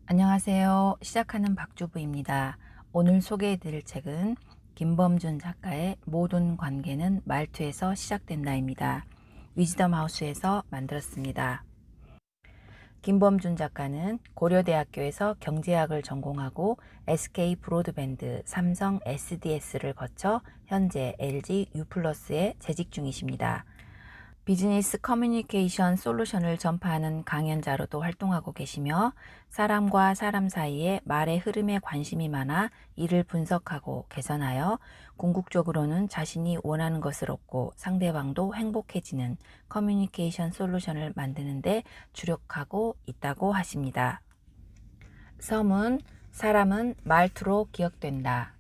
안녕하세요. 시작하는 박주부입니다. 오늘 소개해드릴 책은 김범준 작가의 모든 관계는 말투에서 시작된다입니다. 위즈덤 하우스에서 만들었습니다. 김범준 작가는 고려대학교에서 경제학을 전공하고 SK 브로드밴드, 삼성 SDS를 거쳐 현재 LG U+에 재직 중이십니다. 비즈니스 커뮤니케이션 솔루션을 전파하는 강연자로도 활동하고 계시며 사람과 사람 사이의 말의 흐름에 관심이 많아 이를 분석하고 개선하여 궁극적으로는 자신이 원하는 것을 얻고 상대방도 행복해지는 커뮤니케이션 솔루션을 만드는 데 주력하고 있다고 하십니다. 서문, 사람은 말투로 기억된다.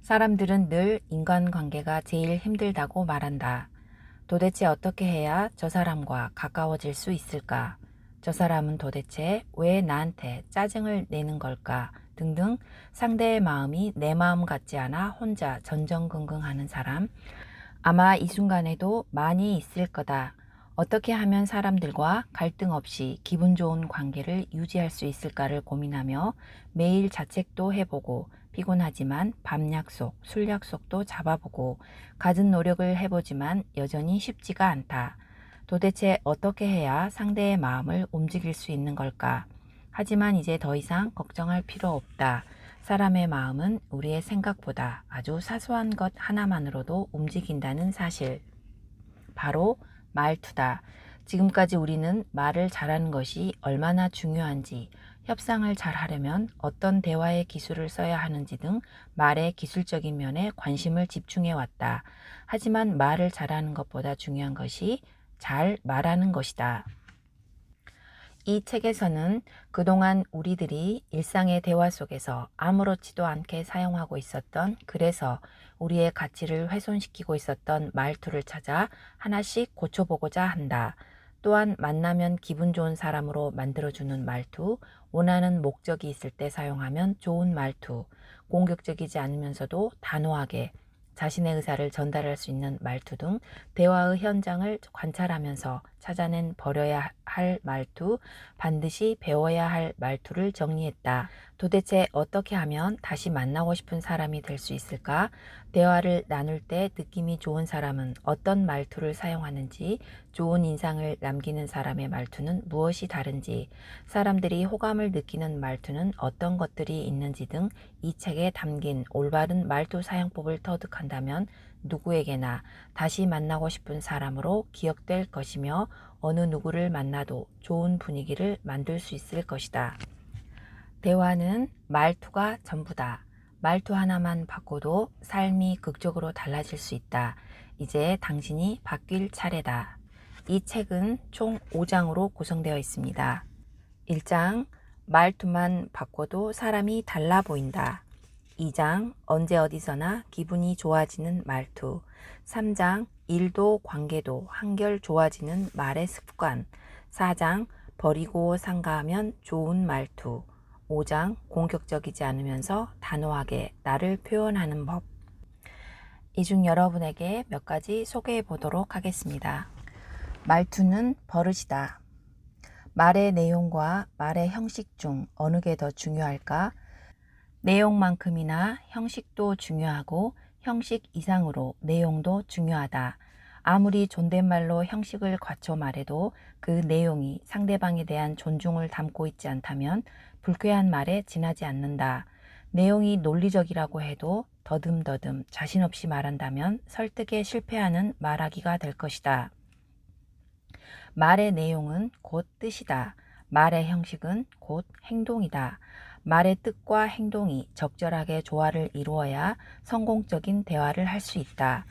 사람들은 늘 인간관계가 제일 힘들다고 말한다. 도대체 어떻게 해야 저 사람과 가까워질 수 있을까? 저 사람은 도대체 왜 나한테 짜증을 내는 걸까? 등등 상대의 마음이 내 마음 같지 않아 혼자 전전긍긍하는 사람. 아마 이 순간에도 많이 있을 거다. 어떻게 하면 사람들과 갈등 없이 기분 좋은 관계를 유지할 수 있을까를 고민하며 매일 자책도 해보고 피곤하지만 밤 약속, 술 약속도 잡아보고 갖은 노력을 해보지만 여전히 쉽지가 않다. 도대체 어떻게 해야 상대의 마음을 움직일 수 있는 걸까? 하지만 이제 더 이상 걱정할 필요 없다. 사람의 마음은 우리의 생각보다 아주 사소한 것 하나만으로도 움직인다는 사실. 바로 말투다. 지금까지 우리는 말을 잘하는 것이 얼마나 중요한지, 협상을 잘하려면 어떤 대화의 기술을 써야 하는지 등 말의 기술적인 면에 관심을 집중해 왔다. 하지만 말을 잘하는 것보다 중요한 것이 잘 말하는 것이다. 이 책에서는 그동안 우리들이 일상의 대화 속에서 아무렇지도 않게 사용하고 있었던, 그래서 우리의 가치를 훼손시키고 있었던 말투를 찾아 하나씩 고쳐보고자 한다. 또한 만나면 기분 좋은 사람으로 만들어주는 말투, 원하는 목적이 있을 때 사용하면 좋은 말투, 공격적이지 않으면서도 단호하게 자신의 의사를 전달할 수 있는 말투 등 대화의 현장을 관찰하면서 찾아낸 버려야 할 말투, 반드시 배워야 할 말투를 정리했다. 도대체 어떻게 하면 다시 만나고 싶은 사람이 될 수 있을까? 대화를 나눌 때 느낌이 좋은 사람은 어떤 말투를 사용하는지, 좋은 인상을 남기는 사람의 말투는 무엇이 다른지, 사람들이 호감을 느끼는 말투는 어떤 것들이 있는지 등 이 책에 담긴 올바른 말투 사용법을 터득한다면 누구에게나 다시 만나고 싶은 사람으로 기억될 것이며 어느 누구를 만나도 좋은 분위기를 만들 수 있을 것이다. 대화는 말투가 전부다. 말투 하나만 바꿔도 삶이 극적으로 달라질 수 있다. 이제 당신이 바뀔 차례다. 이 책은 총 5장으로 구성되어 있습니다. 1장, 말투만 바꿔도 사람이 달라 보인다. 2장, 언제 어디서나 기분이 좋아지는 말투. 3장, 일도 관계도 한결 좋아지는 말의 습관. 4장, 버리고 상가하면 좋은 말투. 5장, 공격적이지 않으면서 단호하게 나를 표현하는 법. 이 중 여러분에게 몇 가지 소개해 보도록 하겠습니다. 말투는 버릇이다. 말의 내용과 말의 형식 중 어느 게 더 중요할까? 내용만큼이나 형식도 중요하고 형식 이상으로 내용도 중요하다. 아무리 존댓말로 형식을 갖춰 말해도 그 내용이 상대방에 대한 존중을 담고 있지 않다면 불쾌한 말에 지나지 않는다. 내용이 논리적이라고 해도 더듬더듬 자신 없이 말한다면 설득에 실패하는 말하기가 될 것이다. 말의 내용은 곧 뜻이다. 말의 형식은 곧 행동이다. 말의 뜻과 행동이 적절하게 조화를 이루어야 성공적인 대화를 할 수 있다.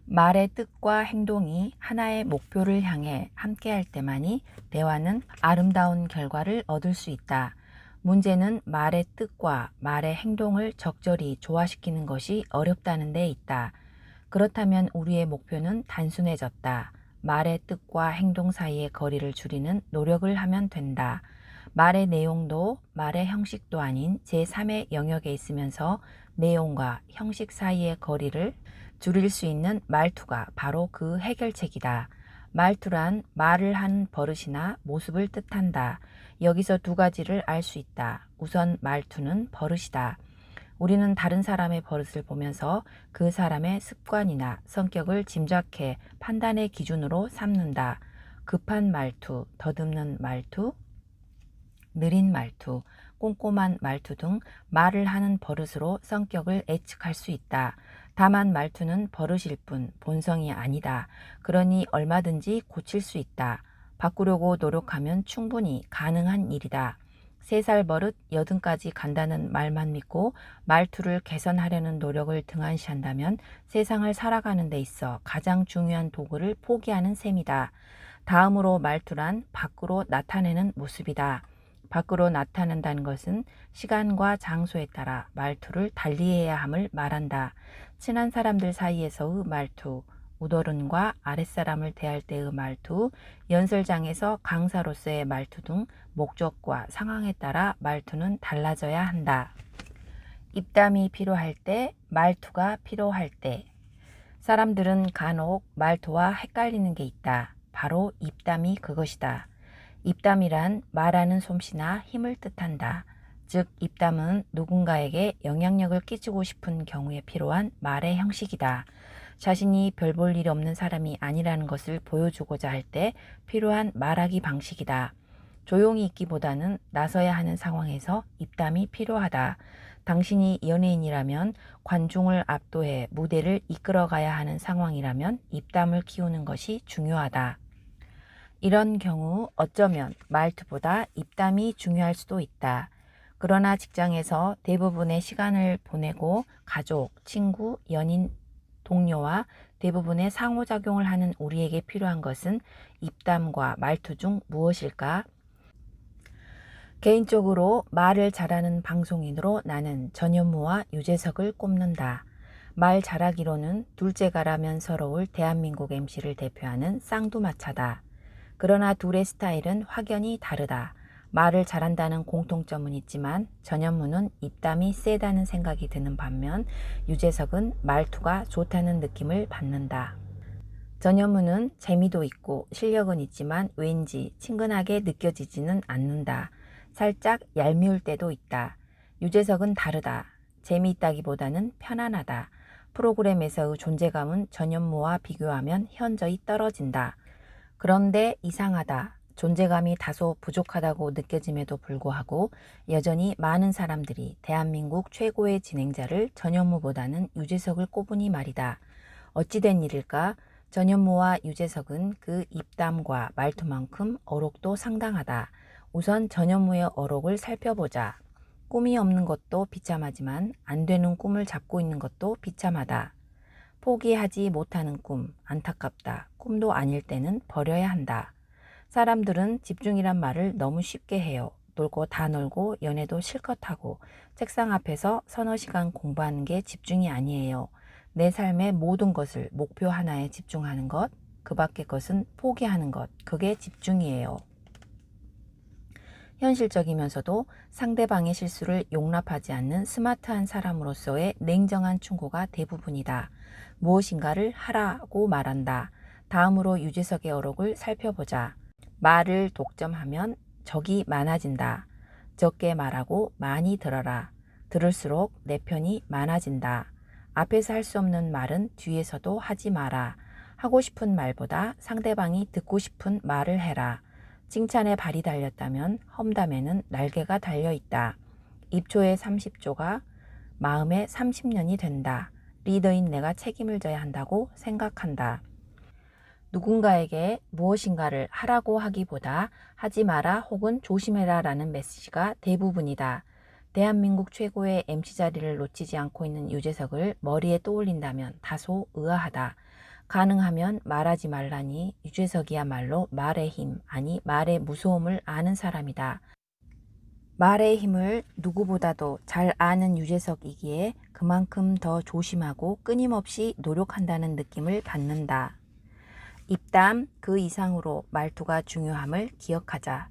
말의 뜻과 행동이 하나의 목표를 향해 함께할 때만이 대화는 아름다운 결과를 얻을 수 있다. 문제는 말의 뜻과 말의 행동을 적절히 조화시키는 것이 어렵다는 데 있다. 그렇다면 우리의 목표는 단순해졌다. 말의 뜻과 행동 사이의 거리를 줄이는 노력을 하면 된다. 말의 내용도 말의 형식도 아닌 제3의 영역에 있으면서 내용과 형식 사이의 거리를 줄일 수 있는 말투가 바로 그 해결책이다. 말투란 말을 한 버릇이나 모습을 뜻한다. 여기서 두 가지를 알 수 있다. 우선 말투는 버릇이다. 우리는 다른 사람의 버릇을 보면서 그 사람의 습관이나 성격을 짐작해 판단의 기준으로 삼는다. 급한 말투, 더듬는 말투, 느린 말투, 꼼꼼한 말투 등 말을 하는 버릇으로 성격을 예측할 수 있다. 다만 말투는 버릇일 뿐 본성이 아니다. 그러니 얼마든지 고칠 수 있다. 바꾸려고 노력하면 충분히 가능한 일이다. 3살 버릇 80까지 간다는 말만 믿고 말투를 개선하려는 노력을 등한시한다면 세상을 살아가는 데 있어 가장 중요한 도구를 포기하는 셈이다. 다음으로 말투란 밖으로 나타내는 모습이다. 밖으로 나타낸다는 것은 시간과 장소에 따라 말투를 달리해야 함을 말한다. 친한 사람들 사이에서의 말투, 우더른과 아랫사람을 대할 때의 말투, 연설장에서 강사로서의 말투 등 목적과 상황에 따라 말투는 달라져야 한다. 입담이 필요할 때, 말투가 필요할 때. 사람들은 간혹 말투와 헷갈리는 게 있다. 바로 입담이 그것이다. 입담이란 말하는 솜씨나 힘을 뜻한다. 즉 입담은 누군가에게 영향력을 끼치고 싶은 경우에 필요한 말의 형식이다. 자신이 별 볼 일 없는 사람이 아니라는 것을 보여주고자 할 때 필요한 말하기 방식이다. 조용히 있기보다는 나서야 하는 상황에서 입담이 필요하다. 당신이 연예인이라면 관중을 압도해 무대를 이끌어가야 하는 상황이라면 입담을 키우는 것이 중요하다. 이런 경우 어쩌면 말투보다 입담이 중요할 수도 있다. 그러나 직장에서 대부분의 시간을 보내고 가족, 친구, 연인, 동료와 대부분의 상호작용을 하는 우리에게 필요한 것은 입담과 말투 중 무엇일까? 개인적으로 말을 잘하는 방송인으로 나는 전현무와 유재석을 꼽는다. 말 잘하기로는 둘째가라면 서러울 대한민국 MC를 대표하는 쌍두마차다. 그러나 둘의 스타일은 확연히 다르다. 말을 잘한다는 공통점은 있지만 전현무는 입담이 세다는 생각이 드는 반면 유재석은 말투가 좋다는 느낌을 받는다. 전현무는 재미도 있고 실력은 있지만 왠지 친근하게 느껴지지는 않는다. 살짝 얄미울 때도 있다. 유재석은 다르다. 재미있다기보다는 편안하다. 프로그램에서의 존재감은 전현무와 비교하면 현저히 떨어진다. 그런데 이상하다. 존재감이 다소 부족하다고 느껴짐에도 불구하고 여전히 많은 사람들이 대한민국 최고의 진행자를 전현무보다는 유재석을 꼽으니 말이다. 어찌된 일일까? 전현무와 유재석은 그 입담과 말투만큼 어록도 상당하다. 우선 전현무의 어록을 살펴보자. 꿈이 없는 것도 비참하지만 안 되는 꿈을 잡고 있는 것도 비참하다. 포기하지 못하는 꿈, 안타깝다. 꿈도 아닐 때는 버려야 한다. 사람들은 집중이란 말을 너무 쉽게 해요. 놀고 다 놀고 연애도 실컷 하고 책상 앞에서 서너 시간 공부하는 게 집중이 아니에요. 내 삶의 모든 것을 목표 하나에 집중하는 것, 그 밖의 것은 포기하는 것, 그게 집중이에요. 현실적이면서도 상대방의 실수를 용납하지 않는 스마트한 사람으로서의 냉정한 충고가 대부분이다. 무엇인가를 하라고 말한다. 다음으로 유재석의 어록을 살펴보자. 말을 독점하면 적이 많아진다. 적게 말하고 많이 들어라. 들을수록 내 편이 많아진다. 앞에서 할 수 없는 말은 뒤에서도 하지 마라. 하고 싶은 말보다 상대방이 듣고 싶은 말을 해라. 칭찬에 발이 달렸다면 험담에는 날개가 달려있다. 입초의 30조가 마음의 30년이 된다. 리더인 내가 책임을 져야 한다고 생각한다. 누군가에게 무엇인가를 하라고 하기보다 하지 마라 혹은 조심해라 라는 메시지가 대부분이다. 대한민국 최고의 MC 자리를 놓치지 않고 있는 유재석을 머리에 떠올린다면 다소 의아하다. 가능하면 말하지 말라니 유재석이야말로 말의 힘, 아니 말의 무서움을 아는 사람이다. 말의 힘을 누구보다도 잘 아는 유재석이기에 그만큼 더 조심하고 끊임없이 노력한다는 느낌을 받는다. 입담 그 이상으로 말투가 중요함을 기억하자.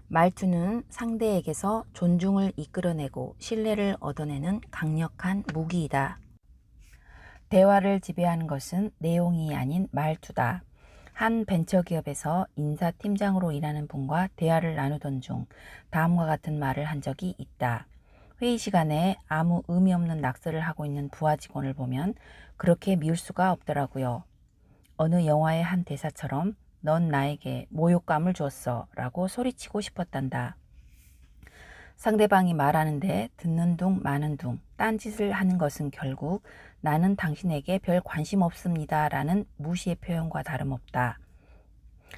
말투는 상대에게서 존중을 이끌어내고 신뢰를 얻어내는 강력한 무기이다. 대화를 지배하는 것은 내용이 아닌 말투다. 한 벤처기업에서 인사팀장으로 일하는 분과 대화를 나누던 중 다음과 같은 말을 한 적이 있다. 회의 시간에 아무 의미 없는 낙서를 하고 있는 부하 직원을 보면 그렇게 미울 수가 없더라고요. 어느 영화의 한 대사처럼 넌 나에게 모욕감을 주었어 라고 소리치고 싶었단다. 상대방이 말하는데 듣는 둥 마는 둥 딴짓을 하는 것은 결국 나는 당신에게 별 관심 없습니다 라는 무시의 표현과 다름없다.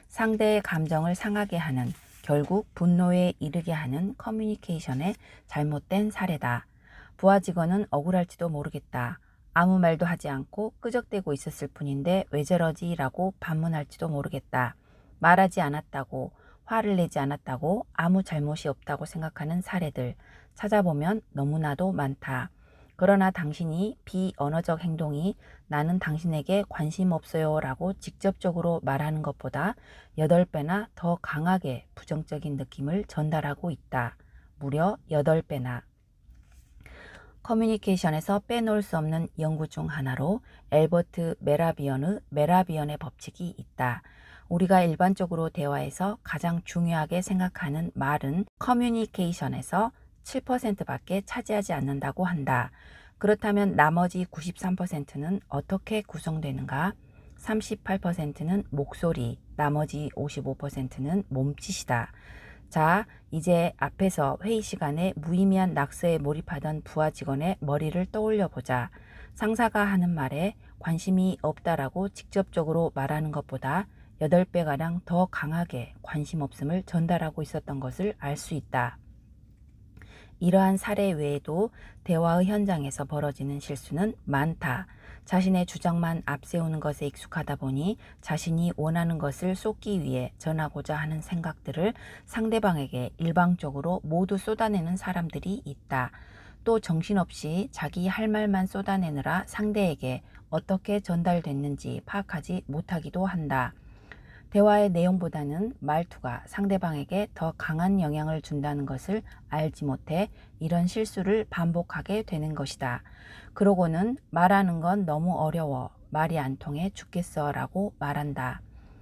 상대의 감정을 상하게 하는, 결국 분노에 이르게 하는 커뮤니케이션의 잘못된 사례다. 부하 직원은 억울할지도 모르겠다. 아무 말도 하지 않고 끄적대고 있었을 뿐인데 왜 저러지? 라고 반문할지도 모르겠다. 말하지 않았다고, 화를 내지 않았다고, 아무 잘못이 없다고 생각하는 사례들 찾아보면 너무나도 많다. 그러나 당신이 비언어적 행동이 나는 당신에게 관심 없어요 라고 직접적으로 말하는 것보다 8배나 더 강하게 부정적인 느낌을 전달하고 있다. 무려 8배나. 커뮤니케이션에서 빼놓을 수 없는 연구 중 하나로 엘버트 메라비언의 메라비언의 법칙이 있다. 우리가 일반적으로 대화에서 가장 중요하게 생각하는 말은 커뮤니케이션에서 7%밖에 차지하지 않는다고 한다. 그렇다면 나머지 93%는 어떻게 구성되는가? 38%는 목소리, 나머지 55%는 몸짓이다. 자, 이제 앞에서 회의 시간에 무의미한 낙서에 몰입하던 부하 직원의 머리를 떠올려 보자. 상사가 하는 말에 관심이 없다라고 직접적으로 말하는 것보다 8배가량 더 강하게 관심 없음을 전달하고 있었던 것을 알 수 있다. 이러한 사례 외에도 대화의 현장에서 벌어지는 실수는 많다. 자신의 주장만 앞세우는 것에 익숙하다 보니 자신이 원하는 것을 쏟기 위해 전하고자 하는 생각들을 상대방에게 일방적으로 모두 쏟아내는 사람들이 있다. 또 정신없이 자기 할 말만 쏟아내느라 상대에게 어떻게 전달됐는지 파악하지 못하기도 한다. 대화의 내용보다는 말투가 상대방에게 더 강한 영향을 준다는 것을 알지 못해 이런 실수를 반복하게 되는 것이다. 그러고는 말하는 건 너무 어려워. 말이 안 통해 죽겠어 라고 말한다.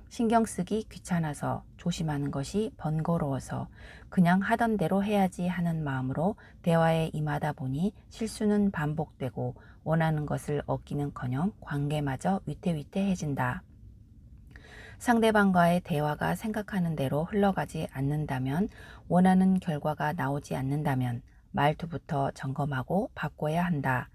신경 쓰기 귀찮아서, 조심하는 것이 번거로워서, 그냥 하던 대로 해야지 하는 마음으로 대화에 임하다 보니 실수는 반복되고 원하는 것을 얻기는커녕 관계마저 위태위태해진다. 상대방과의 대화가 생각하는 대로 흘러가지 않는다면, 원하는 결과가 나오지 않는다면 말투부터 점검하고 바꿔야 한다.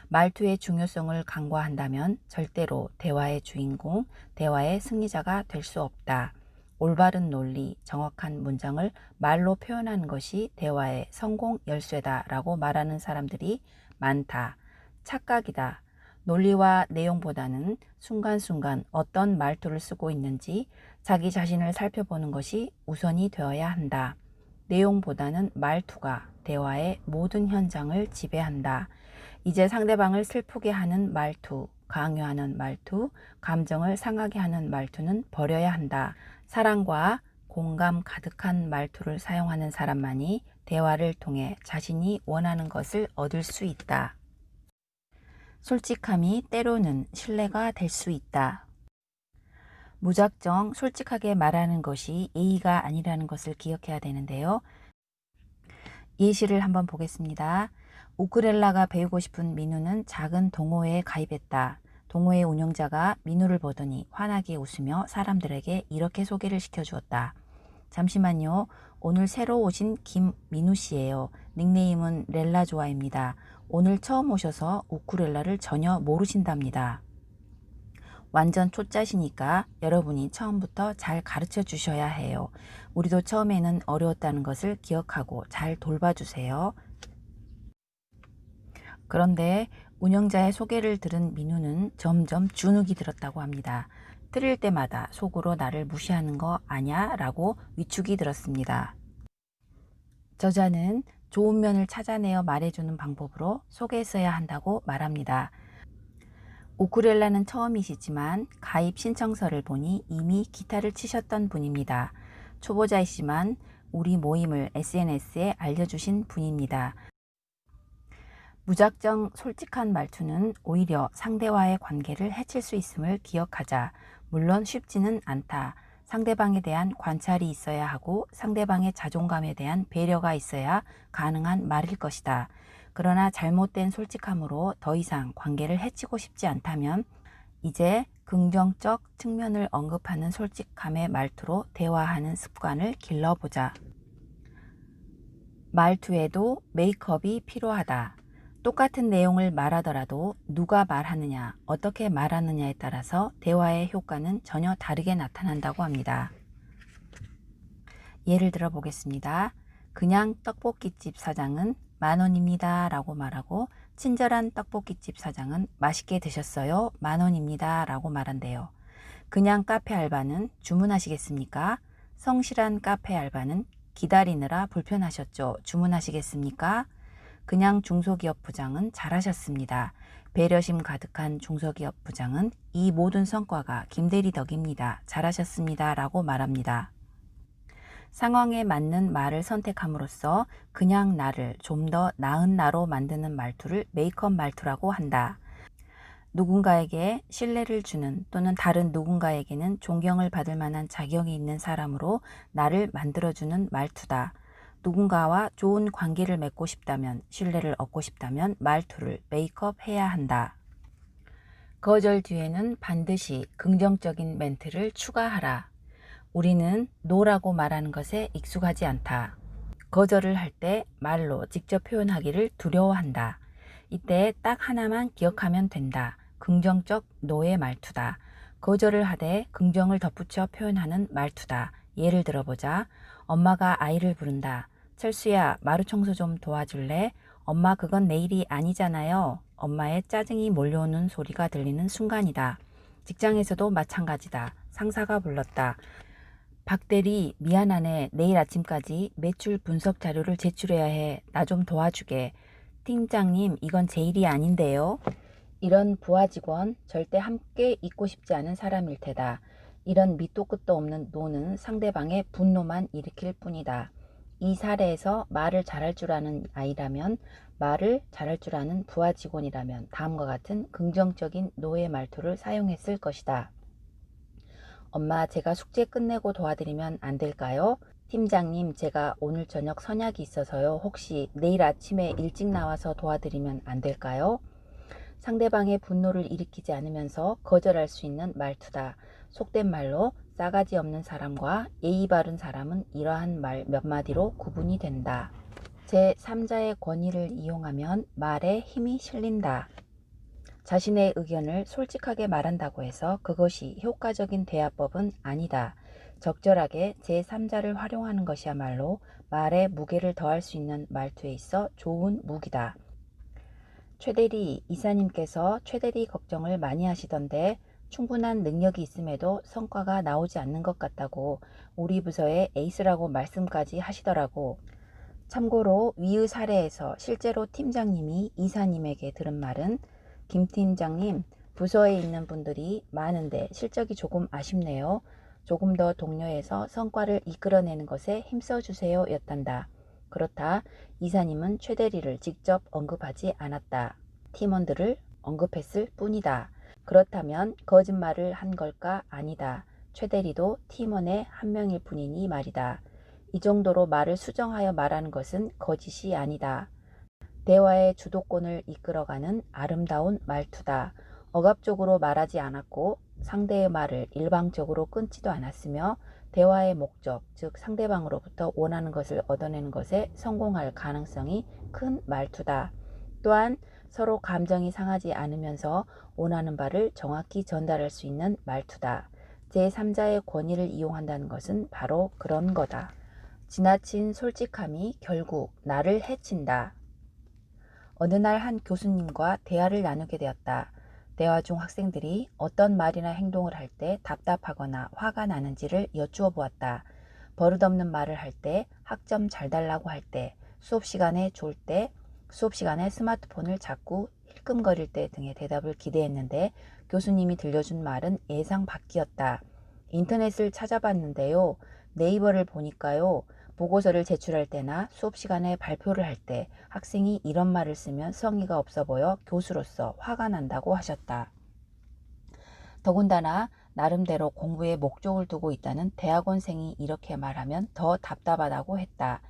말투의 중요성을 간과한다면 절대로 대화의 주인공, 대화의 승리자가 될 수 없다. 올바른 논리, 정확한 문장을 말로 표현하는 것이 대화의 성공 열쇠다라고 말하는 사람들이 많다. 착각이다. 논리와 내용보다는 순간순간 어떤 말투를 쓰고 있는지 자기 자신을 살펴보는 것이 우선이 되어야 한다. 내용보다는 말투가 대화의 모든 현장을 지배한다. 이제 상대방을 슬프게 하는 말투, 강요하는 말투, 감정을 상하게 하는 말투는 버려야 한다. 사랑과 공감 가득한 말투를 사용하는 사람만이 대화를 통해 자신이 원하는 것을 얻을 수 있다. 솔직함이 때로는 신뢰가 될 수 있다. 무작정 솔직하게 말하는 것이 예의가 아니라는 것을 기억해야 되는데요. 예시를 한번 보겠습니다. 우쿨렐라가 배우고 싶은 민우는 작은 동호회에 가입했다. 동호회 운영자가 민우를 보더니 환하게 웃으며 사람들에게 이렇게 소개를 시켜주었다. 잠시만요. 오늘 새로 오신 김민우 씨예요. 닉네임은 렐라조아입니다. 오늘 처음 오셔서 우쿨렐라를 전혀 모르신답니다. 완전 초짜시니까 여러분이 처음부터 잘 가르쳐 주셔야 해요. 우리도 처음에는 어려웠다는 것을 기억하고 잘 돌봐주세요. 그런데 운영자의 소개를 들은 민우는 점점 주눅이 들었다고 합니다. 들을 때마다 속으로 나를 무시하는 거 아냐? 라고 위축이 들었습니다. 저자는 좋은 면을 찾아내어 말해주는 방법으로 소개했어야 한다고 말합니다. 우쿨렐라는 처음이시지만 가입 신청서를 보니 이미 기타를 치셨던 분입니다. 초보자이시지만 우리 모임을 SNS에 알려주신 분입니다. 무작정 솔직한 말투는 오히려 상대와의 관계를 해칠 수 있음을 기억하자. 물론 쉽지는 않다. 상대방에 대한 관찰이 있어야 하고 상대방의 자존감에 대한 배려가 있어야 가능한 말일 것이다. 그러나 잘못된 솔직함으로 더 이상 관계를 해치고 싶지 않다면 이제 긍정적 측면을 언급하는 솔직함의 말투로 대화하는 습관을 길러보자. 말투에도 메이크업이 필요하다. 똑같은 내용을 말하더라도 누가 말하느냐, 어떻게 말하느냐에 따라서 대화의 효과는 전혀 다르게 나타난다고 합니다. 예를 들어 보겠습니다. 그냥 떡볶이집 사장은 10,000원입니다 라고 말하고 친절한 떡볶이집 사장은 맛있게 드셨어요? 10,000원입니다 라고 말한대요. 그냥 카페 알바는 주문하시겠습니까? 성실한 카페 알바는 기다리느라 불편하셨죠? 주문하시겠습니까? 그냥 중소기업 부장은 잘하셨습니다. 배려심 가득한 중소기업 부장은 이 모든 성과가 김대리 덕입니다. 잘하셨습니다 라고 말합니다. 상황에 맞는 말을 선택함으로써 그냥 나를 좀 더 나은 나로 만드는 말투를 메이크업 말투라고 한다. 누군가에게 신뢰를 주는 또는 다른 누군가에게는 존경을 받을 만한 자격이 있는 사람으로 나를 만들어주는 말투다. 누군가와 좋은 관계를 맺고 싶다면, 신뢰를 얻고 싶다면 말투를 메이크업 해야 한다. 거절 뒤에는 반드시 긍정적인 멘트를 추가하라. 우리는 노라고 말하는 것에 익숙하지 않다. 거절을 할 때 말로 직접 표현하기를 두려워한다. 이때 딱 하나만 기억하면 된다. 긍정적 노의 말투다. 거절을 하되 긍정을 덧붙여 표현하는 말투다. 예를 들어보자. 엄마가 아이를 부른다. 철수야, 마루 청소 좀 도와줄래? 엄마 그건 내 일이 아니잖아요. 엄마의 짜증이 몰려오는 소리가 들리는 순간이다. 직장에서도 마찬가지다. 상사가 불렀다. 박대리 미안하네. 내일 아침까지 매출 분석 자료를 제출해야 해. 나 좀 도와주게. 팀장님 이건 제 일이 아닌데요. 이런 부하 직원 절대 함께 있고 싶지 않은 사람일 테다. 이런 밑도 끝도 없는 노는 상대방의 분노만 일으킬 뿐이다. 이 사례에서 말을 잘할 줄 아는 아이라면, 말을 잘할 줄 아는 부하 직원이라면 다음과 같은 긍정적인 노의 말투를 사용했을 것이다. 엄마 제가 숙제 끝내고 도와드리면 안 될까요? 팀장님 제가 오늘 저녁 선약이 있어서요. 혹시 내일 아침에 일찍 나와서 도와드리면 안 될까요? 상대방의 분노를 일으키지 않으면서 거절할 수 있는 말투다. 속된 말로 싸가지 없는 사람과 예의 바른 사람은 이러한 말 몇 마디로 구분이 된다. 제3자의 권위를 이용하면 말에 힘이 실린다. 자신의 의견을 솔직하게 말한다고 해서 그것이 효과적인 대화법은 아니다. 적절하게 제3자를 활용하는 것이야말로 말에 무게를 더할 수 있는 말투에 있어 좋은 무기다. 최대리, 이사님께서 최대리 걱정을 많이 하시던데 충분한 능력이 있음에도 성과가 나오지 않는 것 같다고 우리 부서의 에이스라고 말씀까지 하시더라고. 참고로 위의 사례에서 실제로 팀장님이 이사님에게 들은 말은 김 팀장님, 부서에 있는 분들이 많은데 실적이 조금 아쉽네요. 조금 더 독려해서 성과를 이끌어내는 것에 힘써주세요 였단다. 그렇다. 이사님은 최대리를 직접 언급하지 않았다. 팀원들을 언급했을 뿐이다. 그렇다면 거짓말을 한 걸까? 아니다. 최대리도 팀원의 한 명일 뿐이니 말이다. 이 정도로 말을 수정하여 말하는 것은 거짓이 아니다. 대화의 주도권을 이끌어가는 아름다운 말투다. 억압적으로 말하지 않았고 상대의 말을 일방적으로 끊지도 않았으며 대화의 목적, 즉 상대방으로부터 원하는 것을 얻어내는 것에 성공할 가능성이 큰 말투다. 또한 서로 감정이 상하지 않으면서 원하는 바를 정확히 전달할 수 있는 말투다. 제3자의 권위를 이용한다는 것은 바로 그런 거다. 지나친 솔직함이 결국 나를 해친다. 어느 날 한 교수님과 대화를 나누게 되었다. 대화 중 학생들이 어떤 말이나 행동을 할 때 답답하거나 화가 나는지를 여쭈어 보았다. 버릇없는 말을 할 때, 학점 잘 달라고 할 때, 수업 시간에 졸 때, 수업 시간에 스마트폰을 자꾸 힐끔거릴 때 등의 대답을 기대했는데 교수님이 들려준 말은 예상 밖이었다. 인터넷을 찾아봤는데요. 네이버를 보니까요. 보고서를 제출할 때나 수업 시간에 발표를 할 때 학생이 이런 말을 쓰면 성의가 없어 보여 교수로서 화가 난다고 하셨다. 더군다나 나름대로 공부에 목적을 두고 있다는 대학원생이 이렇게 말하면 더 답답하다고 했다.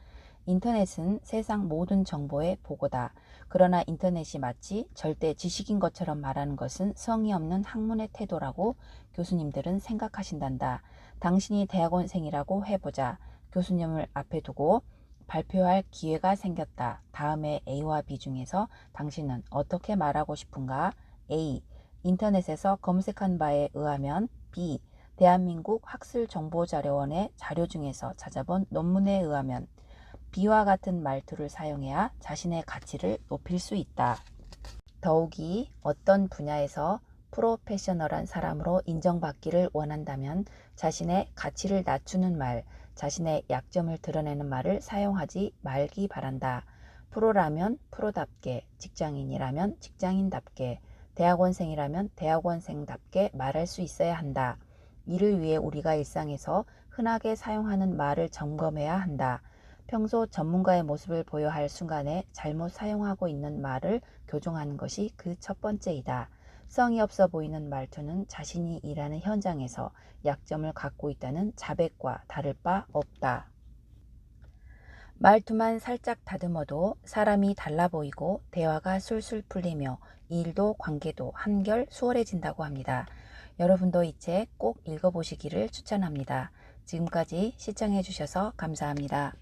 인터넷은 세상 모든 정보의 보고다. 그러나 인터넷이 마치 절대 지식인 것처럼 말하는 것은 성의 없는 학문의 태도라고 교수님들은 생각하신단다. 당신이 대학원생이라고 해보자. 교수님을 앞에 두고 발표할 기회가 생겼다. 다음에 A와 B 중에서 당신은 어떻게 말하고 싶은가? A. 인터넷에서 검색한 바에 의하면 B. 대한민국 학술정보자료원의 자료 중에서 찾아본 논문에 의하면 B와 같은 말투를 사용해야 자신의 가치를 높일 수 있다. 더욱이 어떤 분야에서 프로페셔널한 사람으로 인정받기를 원한다면 자신의 가치를 낮추는 말, 자신의 약점을 드러내는 말을 사용하지 말기 바란다. 프로라면 프로답게, 직장인이라면 직장인답게, 대학원생이라면 대학원생답게 말할 수 있어야 한다. 이를 위해 우리가 일상에서 흔하게 사용하는 말을 점검해야 한다. 평소 전문가의 모습을 보여야 할 순간에 잘못 사용하고 있는 말을 교정하는 것이 그 첫 번째이다. 성의 없어 보이는 말투는 자신이 일하는 현장에서 약점을 갖고 있다는 자백과 다를 바 없다. 말투만 살짝 다듬어도 사람이 달라 보이고 대화가 술술 풀리며 일도 관계도 한결 수월해진다고 합니다. 여러분도 이 책 꼭 읽어보시기를 추천합니다. 지금까지 시청해 주셔서 감사합니다.